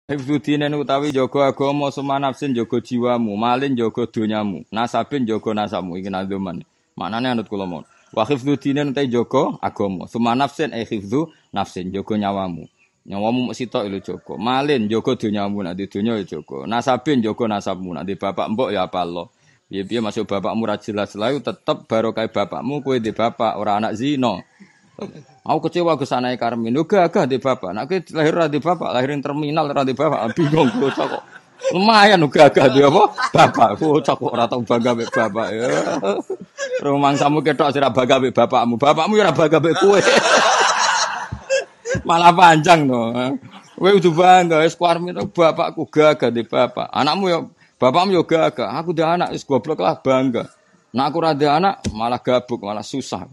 Hifdzudinen utawi jaga agama, sumanafsin jaga jiwamu, malin jaga donyamu, nasabin jaga nasabmu iki nadzoman. Maknane anut kula mon. Wa hifdzudinen utawi jaga agama, sumanafsin hifdzu nafsin jaga nyawamu. Nyawamu mung sitok lho jaga. Malin jaga donyamu, nek donya ya jaga. Nasabin jaga nasabmu, nek bapak mbok ya apal. Piye-piye masuk bapakmu ra jelas lae tetep barokah bapakmu kowe di bapak ora anak zina. Aku kecewa Gus anake Karmin. Yo gagah di bapak. Nek lahir ra di bapak, lahirin terminal ra di bapak, bingung bocah kok. Lumayan gagah di apa? Bapak. Bocah kok ora tau bangga mek bapak ya. Rumangsamu ketok sira bangga mek bapakmu. Bapakmu ya ora bangga mek kowe. Malah panjang to. Kowe kudu bangga wis Karmin bapakku gagah di bapak. Anakmu ya bapakmu yo gagah. Aku dhe anak wis goblok lah bangga. Nek aku ra dhe anak malah gabuk, malah susah.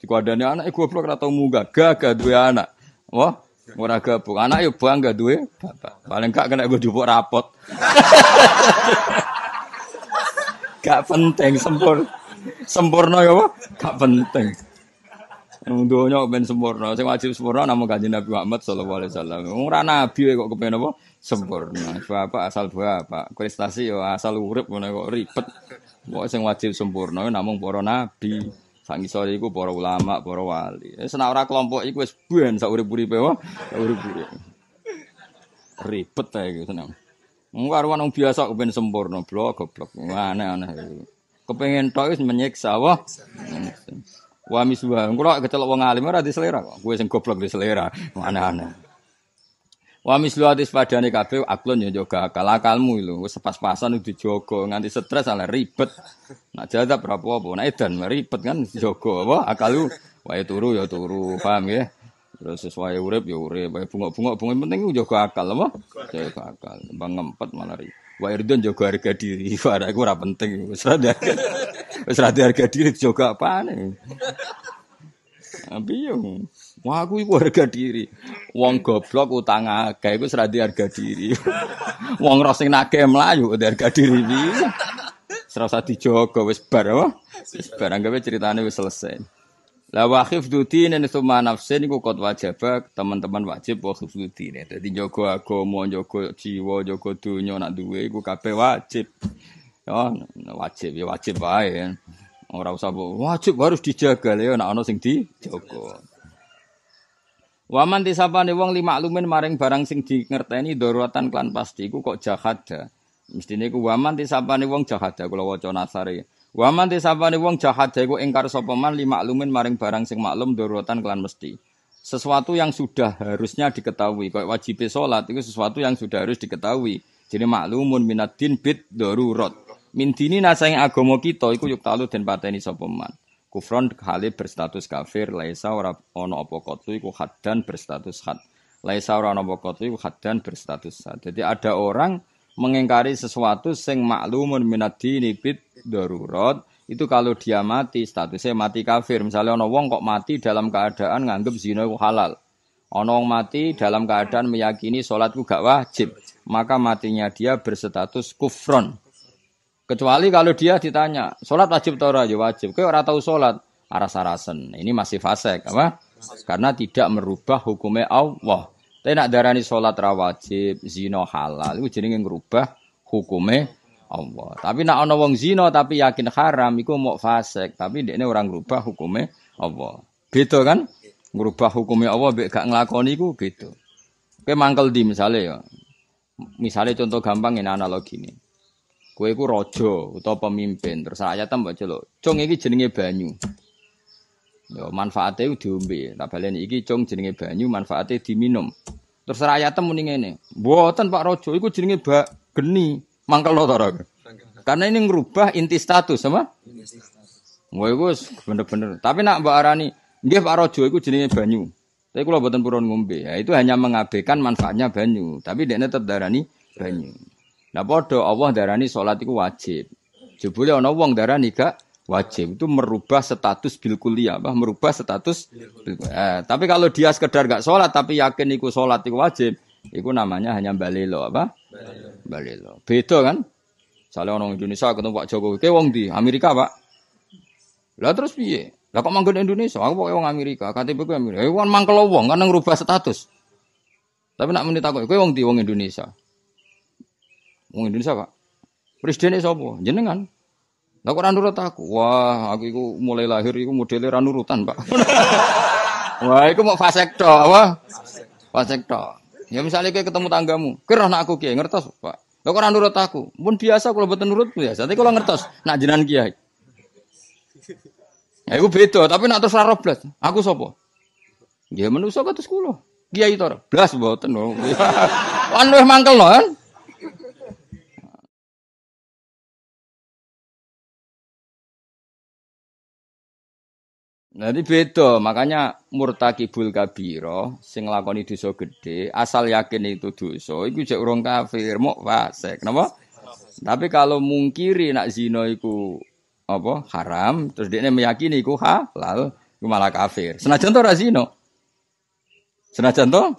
Dikuadane anak goblok ora tau munggah, gagah duwe anak. Wah, ora gabung. Anak yo bangga duwe bapak. Paling gak kena nggo jupuk rapot. Gak penting sempurna ya apa? Gak penting. Donya ben sempurna. Sing wajib sempurna namung Kanjeng Nabi Muhammad sallallahu alaihi wasallam. Ora nabi kok kepen apa? Sempurna. Bapak asal bapak. Prestasi yo asal urip ngono kok ribet. Kok sing wajib sempurna namung para nabi. Sak ngisor iku para ulama, para wali. Wis nek ora kelompok iku wis ben sak urip-uripe wae, urip-urip. Ribet ae iku seneng. Wong karo wong biasa kepen sempurna, blok goblok. Aneh-aneh. Kepengin tok wis menyiksa wae. Wa miswa. Engko kecelok wong alim ora diselera kok. Kowe sing goblok diselera. Aneh-aneh. Wa mislu hadis padane kabeh aklon ya jaga akalmu lho wis pas-pasan dijogo nganti stres ala ribet. Nak jadab ora apa-apa, nek edan ribet kan dijogo apa akalu wae turu ya turu, paham ya? Terus sesuai urip ya urip, wae bungok-bungok penting jaga akal apa? Jaga akal, bang ngempet malah ribet. Wae ridon jaga harga diri, ora iku ora penting wis ra harga diri jaga apane. Piye? Wah aku iku harga diri. Wong goblok utang akeh iku seradi harga diri. Wong ros sing nagih mlayu harga diri piye? Serasa dijogo wis bar apa? Wis barang gawe ceritane wis selesai. La wa khifduddin summa nafsin iku kot wajib teman-teman wajib wa khifduddin. Dadi jaga agama, jaga jiwa, jaga donya nak duwe iku kabeh wajib. Ya wajib wae. Ora usah wajib harus dijaga ya nek ana sing dijaga. Waman disapane wong limaklumin maring barang sing di ngerteni daruratan klan pasti iku kok jahada. Mestine iku waman disapane wong jahada kula waca nasare. Waman disapane wong jahada iku ingkar sapa man limaklumin maring barang sing maklum daruratan klan mesti. Sesuatu yang sudah harusnya diketahui, kaya wajib salat itu sesuatu yang sudah harus diketahui. Jadi maklumun minaddin bid darurat. Min dini nasang agama kita iku yuk talu den pateni sapa man. Kufron hale berstatus kafir, laisa ora ana apa qatlu iku haddan berstatus had. Laisa ora ana apa qatlu iku haddan berstatus had. Jadi ada orang mengingkari sesuatu sing maklumun minad-dini bid darurat, itu kalau dia mati statusnya mati kafir. Misalnya ana wong kok mati dalam keadaan nganggep zina iku halal. Ana wong mati dalam keadaan meyakini salat ku gak wajib, maka matinya dia berstatus kufron. Kecuali kalau dia ditanya, sholat wajib atau ora? Ya wajib. Kowe ora tau sholat, aras-arasen. Ini masih fasik, apa? Karena tidak merubah hukumnya Allah. Tapi nak darani sholat ra wajib, zina halal, itu jenenge ngrubah hukumnya Allah. Tapi nak ana wong zina tapi yakin haram, iku mok fasik. Tapi ndekne ora ngrubah hukumnya Allah. Beda kan? Ngrubah hukumnya Allah mbek gak nglakoni iku beda. Kowe mangkel di misale ya. Misale contoh gampang ini analogi ini. Kowe iku raja utawa pemimpin, terus rakyat mbok celuk. Cung iki jenenge banyu. Ya manfaate diombe. Tak baleni iki cung jenenge banyu, manfaate diminum. Terus rakyat muni ngene, "Mboten Pak Raja, iku jenenge geni." Mangkel to ora? Karena ini ngerubah inti status, apa? Inti status. Kowe iku bener-bener. Tapi nak mbok arani, "Nggih Pak Raja, iku jenenge banyu." Tapi kula mboten purun ngombe. Ya itu hanya mengabaikan manfaatnya banyu, tapi dekne tetep darani banyu. Nah padha Allah darani salat iku wajib. Jebule ana wong darani gak wajib. Itu merubah status bil kulliyah, merubah status tapi kalau dia sekedar gak salat tapi yakin iku salat iku wajib, iku namanya hanya balelo apa? Balelo. Beda kan? Misale ana Indonesia ketemu Pak Jokowi, "Ke wong ndi? Amerika, Pak." Lah terus piye? Lah kok manggon Indonesia? Aku pokoke wong Amerika, KTP ku Amerika. Iku kan mangkel wong kan ngrubah status. Tapi nak muni takok, kowe wong ndi wong Indonesia? Wong Indonesia, Pak. Presiden sapa? Jenengan. Lah kok ora nurut aku? Wah, aku iku mulai lahir iku modele ra nurutan, Pak. Wah, iku mau fasek tok, apa? Fasek tok. Ya misalnya kowe ketemu tanggamu, kowe roh nak aku kiai ngertos, Pak. Lah kok ora nurut aku? Mun biasa kalau mboten nurut biasa, tapi kalau ngertos nak jenengan kiai. Ya iku beda, tapi nak terus ora blas. Aku sapa? Ya manusa kados kula. Kiai to, blas mboten. Kan wis mangkel lho kan. Jadi beda, makanya murtakibul kabiro sing nglakoni dosa gedhe, asal yakin itu dosa, iku jek urung kafir, mok fasik. Napa? Tapi kalau mungkiri nak zina iku apa? Haram, terus dekne meyakini iku halal, iku malah kafir. Senajan to ra zina. Senajan to?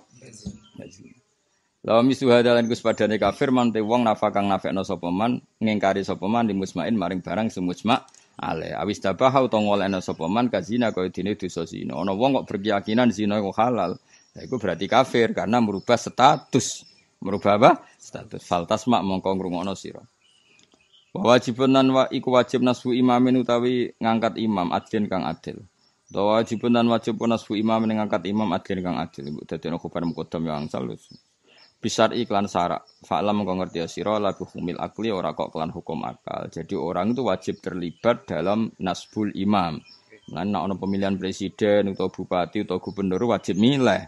Lawa misu hadalan Gus padane kafir man te wong nafakang nafekno sapa man ngingkari sapa man di musmain maring barang semusma ale awis tabah utawa ngolehna sapa man kazina kaya dene dosa zina. Ana wong kok berkeyakinan zina iku halal. Lah iku berarti kafir karena merubah status. Merubah apa? Status. Faltasma mongko ngrungokno sira. Wajibunan wa iku wajib nasbu imamin utawi ngangkat imam adlin kang adil. Wajibunan wajib nasbu imam ngangkat imam adlin kang adil. Ibu dadekno khabar muqaddam yang salus. Bisar iklan syarak, fa'lam kau ngerti ya siro lagu humil akli ora kok kelan hukum akal. Jadi orang itu wajib terlibat dalam nasbul imam. Nah, nak pemilihan presiden atau bupati atau gubernur wajib milih.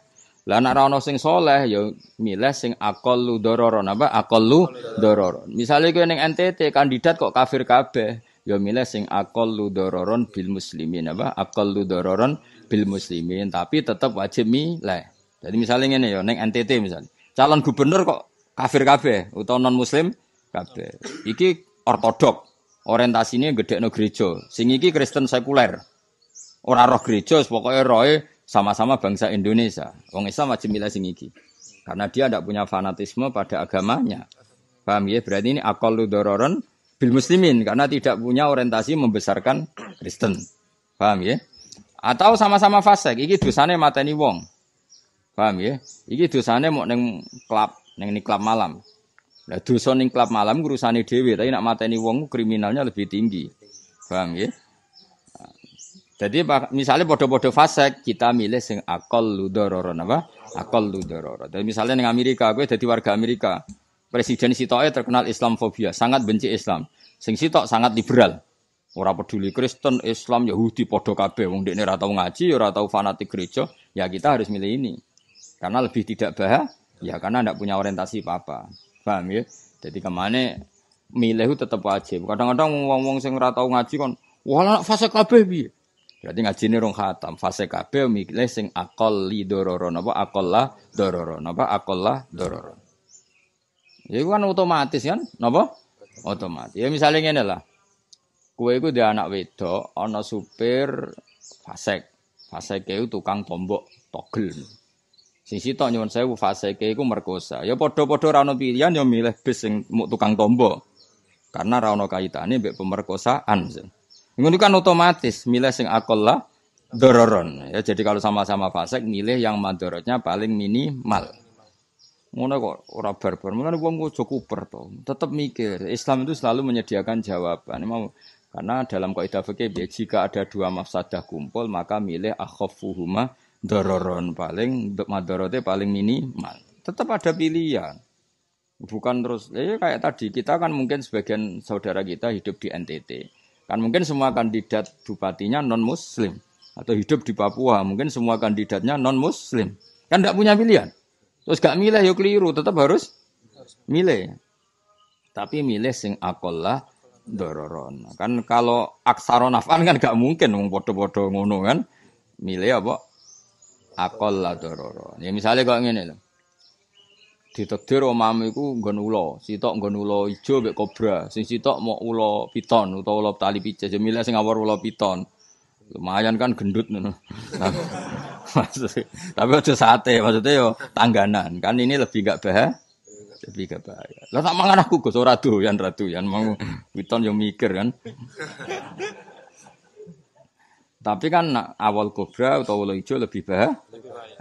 Lah nak ra ono sing soleh ya milih sing aqallu dororon apa aqallu dororon. Misale kowe ning NTT kandidat kok kafir kabeh, ya milih sing aqallu dororon bil muslimin apa aqallu dororon bil muslimin tapi tetap wajib milih. Jadi misalnya ngene ya ning NTT misalnya calon gubernur kok kafir kabeh utawa non muslim kabeh. Iki ortodok, orientasine gedhekno gereja. Sing iki Kristen sekuler. Ora roh gereja, pokoke roe sama-sama bangsa Indonesia. Wong Islam wajib milih sing iki. Karena dia tidak punya fanatisme pada agamanya. Paham ya? Berarti ini aqallu dororon bil muslimin karena tidak punya orientasi membesarkan Kristen. Paham ya? Atau sama-sama fasik, iki dosane mateni wong. Paham ya? Iki dosane mok ning klub, ning klub malam. Lah dosa ning klub malam urusane dhewe, tapi nak mateni wong kriminalnya lebih tinggi. Paham ya? Jadi misalnya bodoh-bodoh fasik, kita milih sing aqallu dororon apa? Aqallu dororon. Jadi misalnya ning Amerika, kowe dadi warga Amerika. Presiden sitoke terkenal Islamfobia, sangat benci Islam. Sing sitok sangat liberal. Ora peduli Kristen, Islam, Yahudi padha kabeh. Wong dekne ora tau ngaji, ora tau fanatik gereja, ya kita harus milih ini. Karena lebih tidak ya karena tidak punya orientasi apa-apa. Paham ya? Jadi kemana milih tetap wajib. Kadang-kadang wong-wong sing ora tau ngaji kon, wah fase kabeh piye? Berarti ngajine rong khatam. Fase kabeh milih sing aqalli dororon apa aqallah dororon apa aqallah dororon. Ya itu kan otomatis kan? Napa? Otomatis. Ya misalnya ngene lah. Kowe iku ndek anak wedok, ana supir fasik. Fasik iku tukang tombok togel. Sing sitok nyuwun sewu fasike iku merkosa. Ya padha-padha ra ono pilihan ya milih bis sing tukang tombok. Karena ra ono kaitane mbek pemerkosaan. Ngono kan otomatis milih sing aqallah dororon. Ya jadi kalau sama-sama fasik milih yang madorotnya paling minimal. Ngono kok ora barbar. Mulane wong aja kuper to. Tetep mikir. Islam itu selalu menyediakan jawaban. Karena dalam kaidah fikih jika ada dua mafsadah kumpul maka milih akhaffuhuma dororon paling madorote paling minimal. Tetap ada pilihan. Bukan terus kayak tadi kita kan mungkin sebagian saudara kita hidup di NTT. Kan mungkin semua kandidat bupatinya non muslim atau hidup di Papua, mungkin semua kandidatnya non muslim. Kan enggak punya pilihan. Terus gak milih ya keliru, tetap harus milih. Tapi milih sing aqallah dororon. Kan kalau aksaron naf'an kan gak mungkin wong padha-padha ngono kan. Milih apa? Aqallah dororon. Ya misalnya kok ngene lho. Ditakdir omamu iku nggon ula, sitok nggon ula ijo mek kobra, sing sitok mau ula piton utawa ula tali pices, ya milih sing awor ula piton. Lumayan kan gendut ngono. Tapi aja sate, maksudnya yo tangganan. Kan ini lebih gak bahaya. Lebih gak bahaya. Lah tak mangan aku Gus ora doyan mau piton yo mikir kan. Tapi kan awal kobra atau awal hijau lebih bahaya.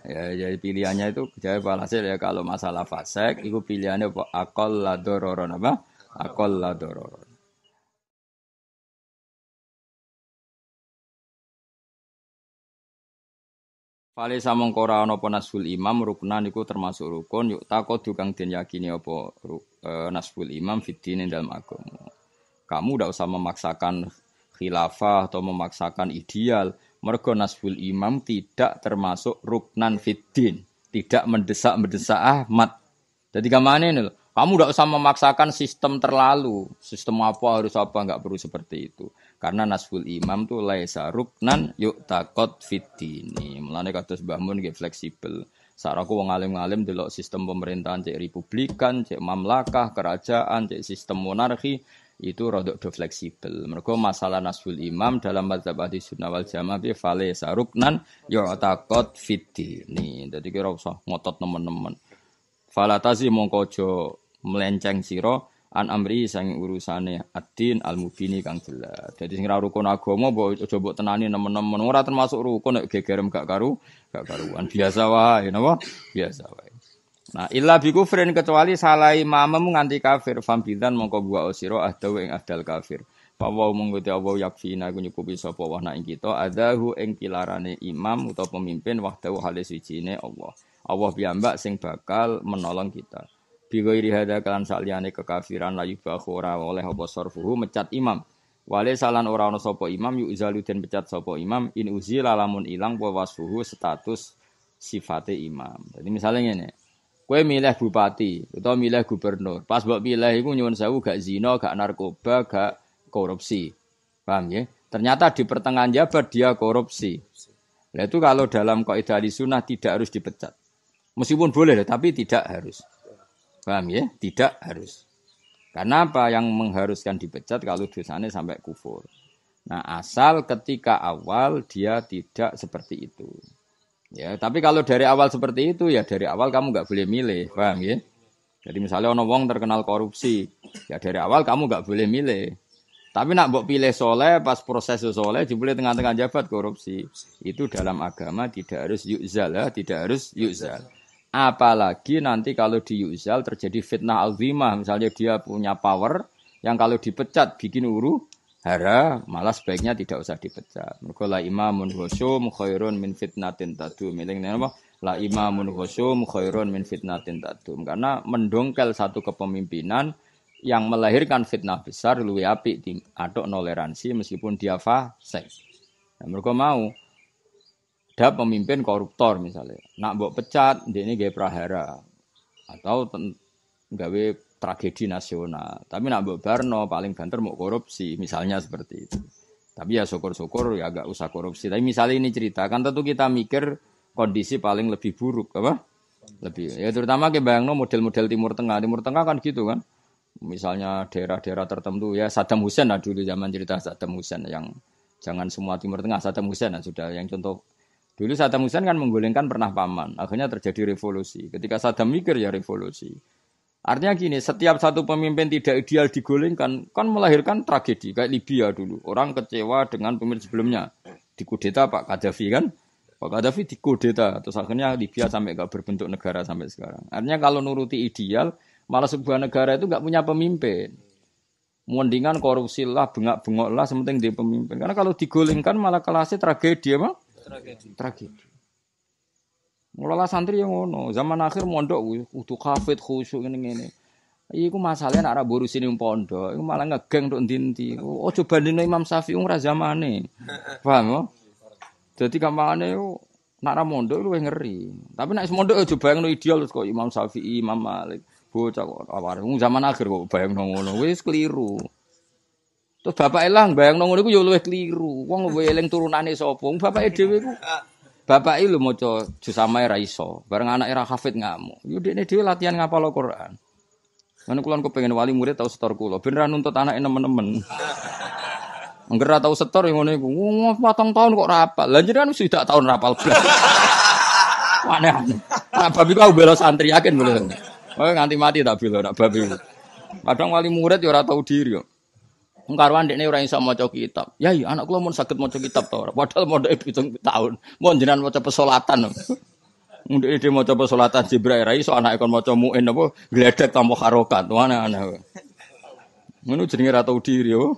Ya, jadi pilihannya itu jawab hasil ya kalau masalah fasek, itu pilihannya apa? Akol ladororon apa? Akol ladororon. Fale samong kora ana apa nasbul imam ruknan iku termasuk rukun yuk takodu kang den yakini apa nasbul imam fiddin dalam agama. Kamu tidak usah memaksakan khilafah atau memaksakan ideal. Mergo nasbul imam tidak termasuk ruknan fiddin, tidak mendesak Ahmad. Jadi kemana ini loh? Kamu tidak usah memaksakan sistem terlalu. Sistem apa harus apa enggak perlu seperti itu. Karena nasbul imam tuh laisa ruknan yuk takot fiddini. Mulane kados Mbah Mun nggih fleksibel. Saraku wong alim-alim delok sistem pemerintahan cek republikan, cek mamlakah, kerajaan, cek sistem monarki itu rodok do fleksibel. Mergo masalah nasbul imam dalam mazhab Ahlus Sunnah wal Jamaah bi fale saruknan yu'taqad fiddini. Dadi kira usah ngotot nemen-nemen. Fala tazi mongko aja melenceng sira an amri sang urusane ad-din al-mubini kang jelas. Dadi sing ra rukun agama mbok aja mbok tenani nemen-nemen ora termasuk rukun nek gegerem gak karuan. Biasa wae napa? Biasa wae. Nah, illa bi kufrin kecuali salah imammu nganti kafir fambidan mongko buah sira ahdaw ing ahdal kafir. Pawa monggo te Allah yakfina iku nyukupi sapa wa nak ing kita adahu ing pilarane imam utawa pemimpin wahdahu halis wijine Allah. Allah piyambak sing bakal menolong kita. Bi ghairi hada kalan saliyane kekafiran la yubakhura oleh apa sarfuhu mecat imam. Wale salan ora ana sapa imam yuzalu den pecat sapa imam in uzila lamun ilang wa wasfuhu status sifate imam. Jadi misalnya ngene. Kowe milih bupati utawa milih gubernur. Pas mbok pilih iku nyuwun sewu gak zina, gak narkoba, gak korupsi. Paham ya? Ternyata di pertengahan jabat dia korupsi. Nah itu kalau dalam kaidah Ahlussunnah tidak harus dipecat. Meskipun boleh tapi tidak harus. Paham ya? Tidak harus. Karena apa yang mengharuskan dipecat kalau dosanya sampai kufur. Nah, asal ketika awal dia tidak seperti itu. Ya, tapi kalau dari awal seperti itu ya dari awal kamu nggak boleh milih, paham ya? Jadi misalnya ono wong terkenal korupsi, ya dari awal kamu nggak boleh milih. Tapi nak mbok pilih soleh pas proses soleh jebule tengah-tengah jabat korupsi. Itu dalam agama tidak harus yuzal ya, tidak harus yuzal. Apalagi nanti kalau di yuzal terjadi fitnah azimah, misalnya dia punya power yang kalau dipecat bikin hara, malah sebaiknya tidak usah dipecat. Mergo la imamun husyum khairun min fitnatin tadum. Miling apa? La imamun husyum khairun min fitnatin tadum. Karena mendongkel satu kepemimpinan yang melahirkan fitnah besar luwih apik aduk toleransi meskipun dia fasik. Nah, mergo mau ada pemimpin koruptor misalnya. Nak mbok pecat, ndekne gawe prahara atau gawe tragedi nasional. Tapi nak mbok barno paling banter mau korupsi, misalnya seperti itu. Tapi ya syukur-syukur ya agak usah korupsi. Tapi misalnya ini cerita, kan tentu kita mikir kondisi paling lebih buruk, apa? Lebih. Ya terutama ke bayangno model-model Timur Tengah. Timur Tengah kan gitu kan. Misalnya daerah-daerah tertentu ya Saddam Hussein lah dulu zaman cerita Saddam Hussein yang jangan semua Timur Tengah Saddam Hussein lah sudah yang contoh. Dulu Saddam Hussein kan menggulingkan pernah paman. Akhirnya terjadi revolusi. Ketika Saddam mikir ya revolusi. Artinya gini, setiap satu pemimpin tidak ideal digulingkan, kan melahirkan tragedi. Kayak Libya dulu, orang kecewa dengan pemimpin sebelumnya. Dikudeta Pak Gaddafi kan? Pak Gaddafi dikudeta, terus akhirnya Libya sampai gak berbentuk negara sampai sekarang. Artinya kalau nuruti ideal, malah sebuah negara itu gak punya pemimpin. Mendingan korupsi lah, bengak-bengok lah, sementing dia pemimpin. Karena kalau digulingkan malah kelasnya tragedi apa? Tragedi. Mulai santri yang ngono, zaman akhir mondok kudu kafet khusyuk ngene-ngene. Iku masalahnya nak ra borusin ning pondok, iku malah ngegeng tok ndi-ndi. Oh coba dene Imam Syafi'i ora zamane. Paham yo? Dadi gampangane nak ra mondok luwih ngeri. Tapi nek mondok aja bayangno ideal kok Imam Syafi'i, Imam Malik. Bocah kok aware zaman akhir kok bayangno ngono, wis keliru. Terus bapak elang bayangno ngono iku yo luwih keliru. Wong luwih eling turunane sapa? Bapake dhewe iku bapak itu maca juz amae ra iso, bareng anake ra hafid ngamuk. Yo dekne dhewe latihan ngapal Al-Qur'an. Lan kula kepengin wali murid tau setor kula, ben ra nuntut anake nemen-nemen. Angger ra tau setor ngono iku. 4 tahun kok ra hafal. Lah jenengan wis dak tahun ra hafal blas. Aneh-aneh. Nah, babi ku bela santri yakin boleh. Oh nganti mati tak bela nak babi. Kadang wali murid yo ora tau diri yo. Wong karuan dekne ora iso maca kitab. Ya iya anak kula mun saged maca kitab to ora. Padahal mondhoke 7 tahun. Mun jenengan maca pesolatan. Ndek dhewe maca pesolatan Jibril ra iso anake kon maca muin apa gledek tanpa harokat. Aneh-aneh. Ngono jenenge ra tau diri yo.